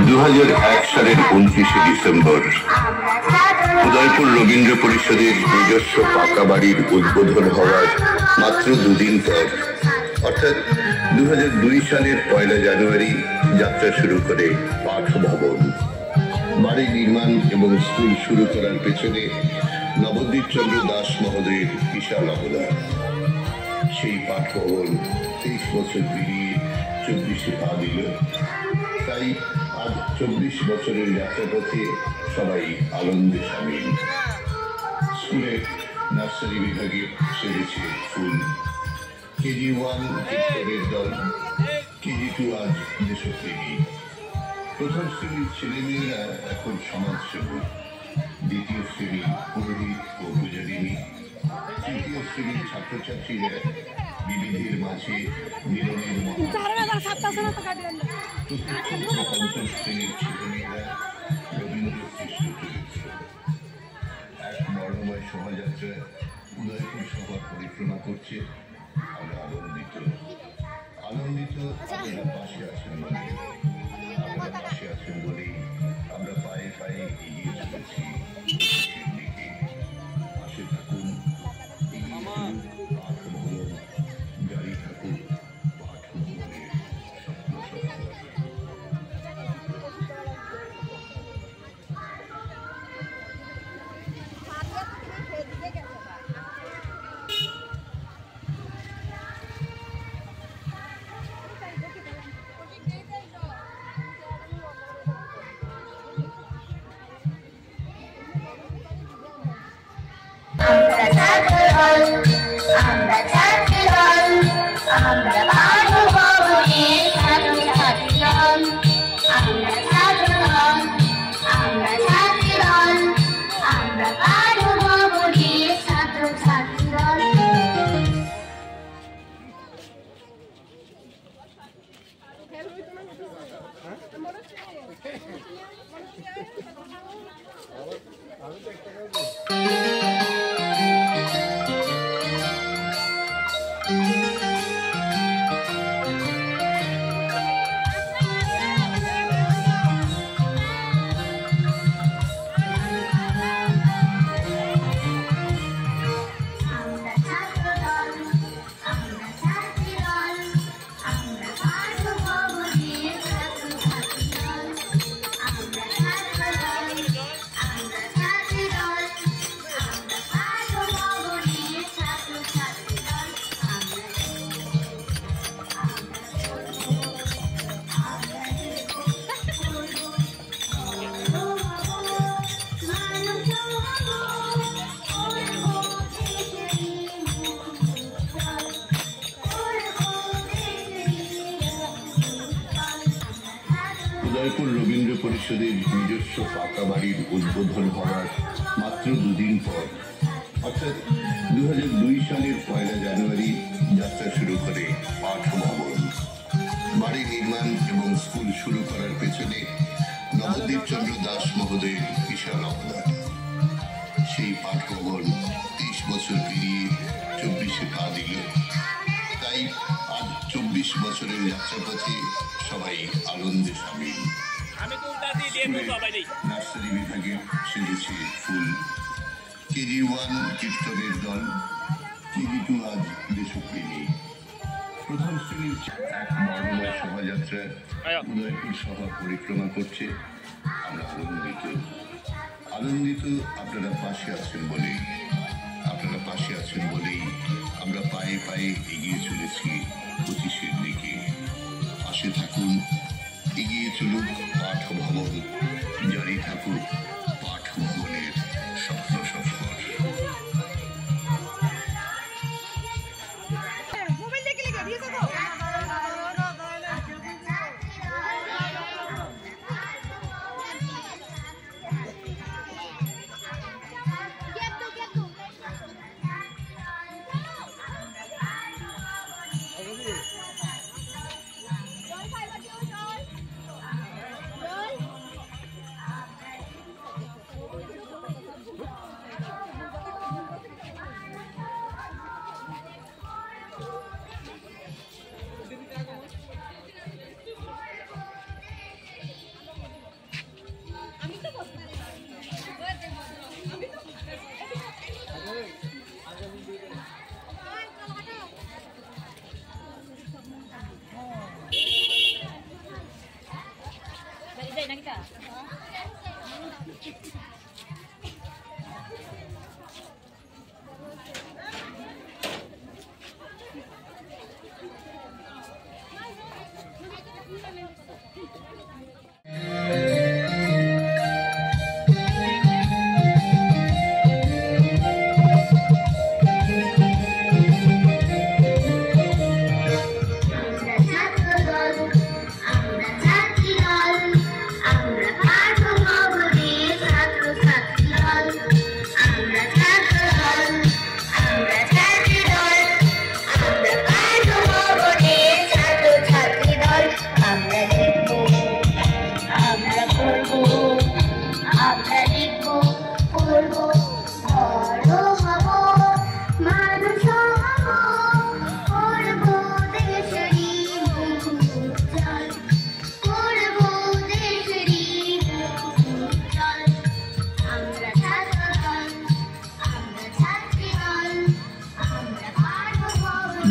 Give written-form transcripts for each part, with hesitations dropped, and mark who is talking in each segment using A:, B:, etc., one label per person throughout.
A: 2001 সালের 29শে ডিসেম্বর উদয়পুর রবীন্দ্র পরিষদের নিজস্ব পাকা বাড়ির উদ্বোধন হওয়ার মাত্র দুদিন পর অর্থাৎ 2002 সালের 1 জানুয়ারি যাত্রা শুরু করে পাঠ ভবন। বাড়ি নির্মাণ এবং স্কুল শুরু করার পেছনে নবদ্বীপ চন্দ্র দাস মহোদয়ের বিশাল অবদান। সেই পাঠ ভবন 23 বছর পেরিয়ে 24-এ পা দিল। তাই আজ 24 বছরের যাত্রাপথে সবাই আনন্দে সামিল। স্কুলের নার্সারি বিভাগে সেজেছে ফুল। কেজি 1 কীর্তনের দল, কেজি 2 আজ দেশপ্রেমী। প্রথম শ্রেণীর ছেলেমেয়েরা এখন সমাজসেবক, দ্বিতীয় শ্রেণী পুরোহিত ও পূজারিনী, তৃতীয় শ্রেণীর ছাত্রছাত্রীরা বিবিধের মাঝে মিলনের মতো, চতুর্থ ও পঞ্চম শ্রেণীর ছেলেমেয়েরা রবীন্দ্র সৃষ্ট চরিত্র। এক বর্ণময় শোভাযাত্রা উদয়পুর শহর পরিক্রমা করছে। আমরা আনন্দিত আপনারা পাশে আছেন বলেই আমরা পায়ে পায়ে এগিয়ে চলেছি দিকে। পাশে থাকুন, এগিয়ে চলুন পাঠ ভবন, জারি থাকুন পাঠ ভবনের স্বপ্ন সফল। উদয়পুর রবীন্দ্র পরিষদের নিজস্ব পাকা বাড়ির উদ্বোধন হওয়ার মাত্র দুদিন পর অর্থাৎ 2002 সালের 1 জানুয়ারি যাত্রা শুরু করে পাঠ ভবন। বাড়ি নির্মাণ এবং স্কুল শুরু করার পেছনে নবদ্বীপ চন্দ্র দাস মহোদয়ের বিশাল অবদান। সেই পাঠ ভবন 23 বছর পেরিয়ে 24-এ পা দিল। তাই আজ 24 বছরের যাত্রাপথে সবাই আনন্দে সামিল। নার্সারি বিভাগে সেজেছে ফুল। কেজি 1 কীর্তনের দল, কেজি 2 আজ দেশপ্রেমী। প্রথম শ্রেণীর এক বর্ণময় শোভাযাত্রা উদয়পুর শহর পরিক্রমা করছে। আমরা আনন্দিত আপনারা পাশে আছেন বলেই আমরা পায়ে পায়ে এগিয়ে চলেছি 25-এর দিকে। পাশে থাকুন, এগিয়ে চলুন পাঠ ভবন, জারি থাকুন পাঠ ভবনের স্বপ্ন সফল।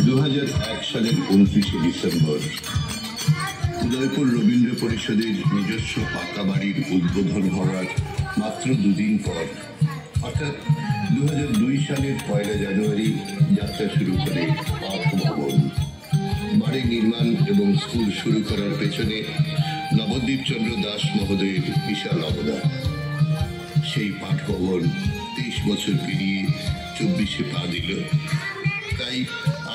A: 2001 সালের 29শে ডিসেম্বর উদয়পুর রবীন্দ্র পরিষদের নিজস্ব পাকা বাড়ির উদ্বোধন হওয়ার মাত্র দুদিন পর অর্থাৎ 2002 সালের 1 জানুয়ারি যাত্রা শুরু করে পাঠ ভবন। বাড়ি নির্মাণ এবং স্কুল শুরু করার পেছনে নবদ্বীপ চন্দ্র দাস মহোদয়ের বিশাল অবদান। সেই পাঠ ভবন 23 বছর পেরিয়ে 24-এ পা দিল। তাই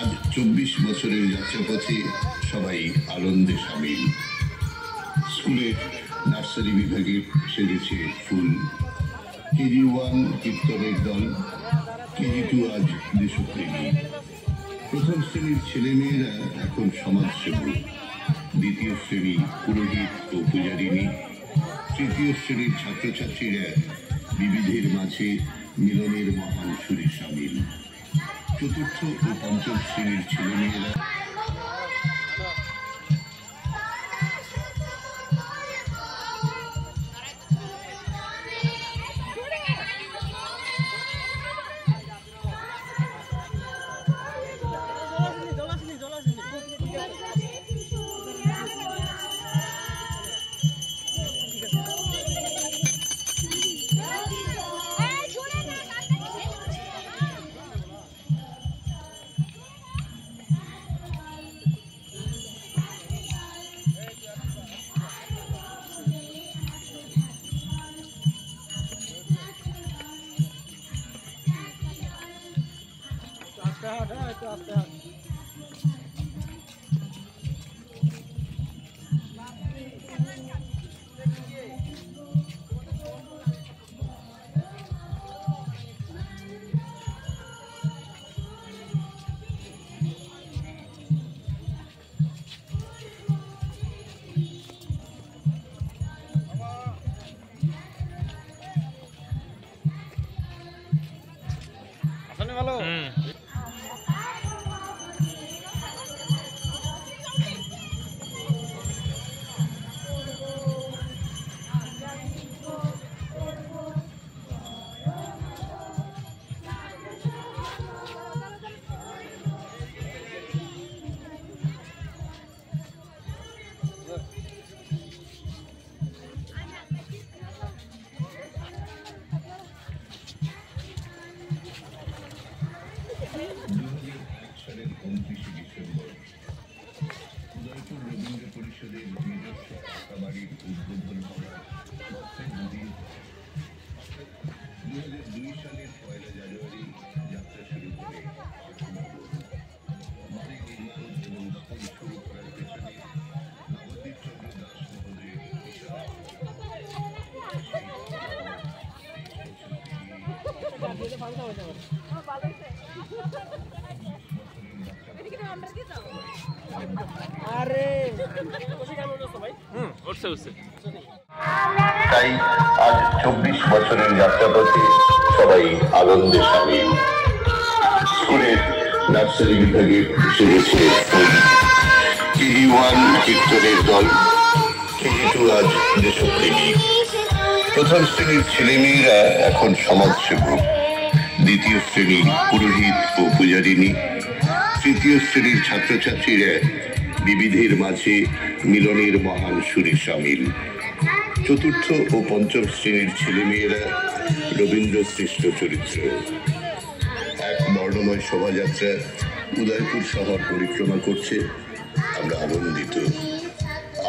A: আজ 24 বছরের যাত্রাপথে সবাই আনন্দে সামিল। স্কুলের নার্সারি বিভাগে সেজেছে ফুল, কেজি 1 কীর্তনের দল, কেজি 2 আজ দেশপ্রেমী। প্রথম শ্রেণীর ছেলেমেয়েরা এখন সমাজসেবী, দ্বিতীয় শ্রেণী পুরোহিত ও পূজারিনী, তৃতীয় শ্রেণীর ছাত্রছাত্রীরা বিবিধের মাঝে মিলনের মহান সুরে সামিল। চতুর্থ ও পঞ্চম শ্রেণীর ছেলেমেয়েরা
B: ভালো।
A: সালের 29শে ডিসেম্বর উদয়পুর রবীন্দ্র পরিষদের নিজস্ব পাকা বাড়ির উদ্বোধন হওয়ার মাত্র দুদিন 2002 সালের 1 জানুয়ারি যাত্রা শুরু করে বাড়ি নির্মাণ এবং স্কুল শুরু করার পেছনে নবদ্বীপ চন্দ্র দাস মহোদয়ের বিশাল তাই আজ 24 বছরের যাত্রাপথে সবাই আনন্দে সামিল। স্কুলের নার্সারি বিভাগে সেজেছে ফুল, কেজি 1 কীর্তনের দল, কেজি 2 আজ দেশপ্রেমী। প্রথম শ্রেণীর ছেলেমেয়েরা এখন সমাজসেবক, দ্বিতীয় শ্রেণী পুরোহিত ও পূজারিনী, তৃতীয় শ্রেণীর ছাত্রছাত্রীরা বিবিধের মাঝে মিলনের মহান সুরে সামিল। চতুর্থ ও পঞ্চম শ্রেণীর ছেলেমেয়েরা রবীন্দ্র শ্রেষ্ঠ চরিত্র। এক বর্ণময় শোভাযাত্রা উদয়পুর শহর পরিক্রমা করছে। আমরা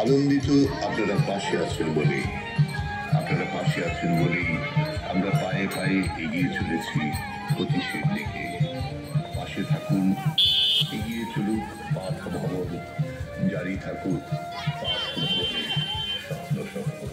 A: আনন্দিত আপনারা পাশে আছেন বলেই আমরা পায়ে পায়ে এগিয়ে চলেছি প্রতিশোধ দিকে। পাশে থাকুন, এগিয়ে চলুক পাঠ ভবন, জারি থাকুক পাঠ ভবনের স্বপ্ন সফল।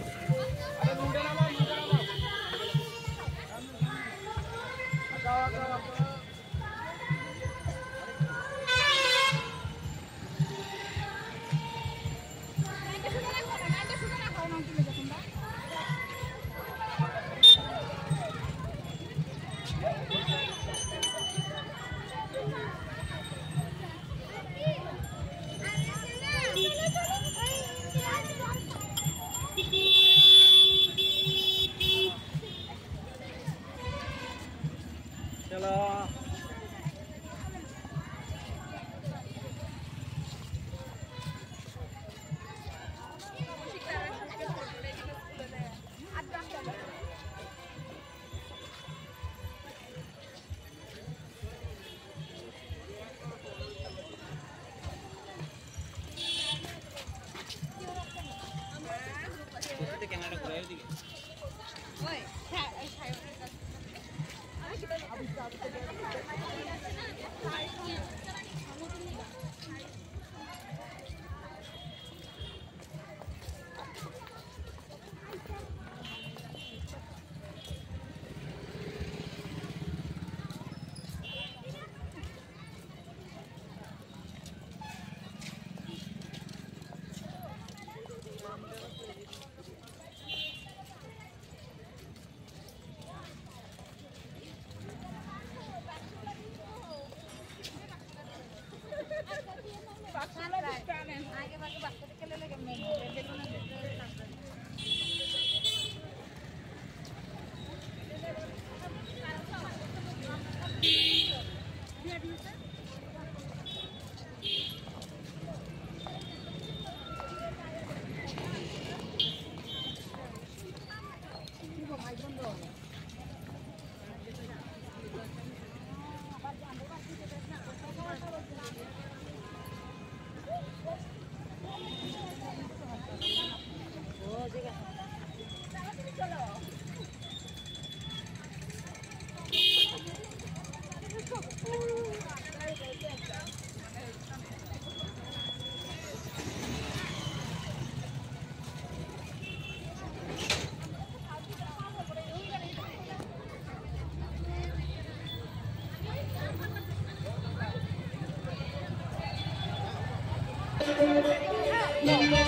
C: No.